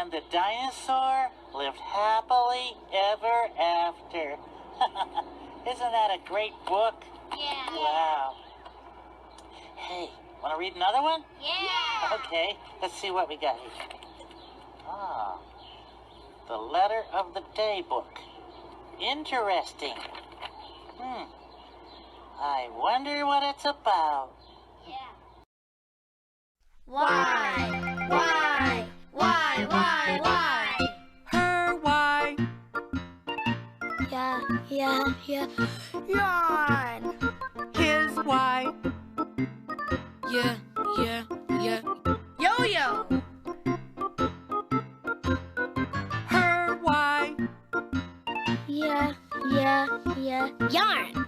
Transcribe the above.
And the dinosaur lived happily ever after. Isn't that a great book? Yeah. Wow. Hey, want to read another one? Yeah. Okay, let's see what we got here. Ah, the letter of the day book. Interesting. I wonder what it's about. Yeah. Why? Her why? Yeah. Yawn. His why? Yeah. Yo-yo. Her why? Yeah. Yarn.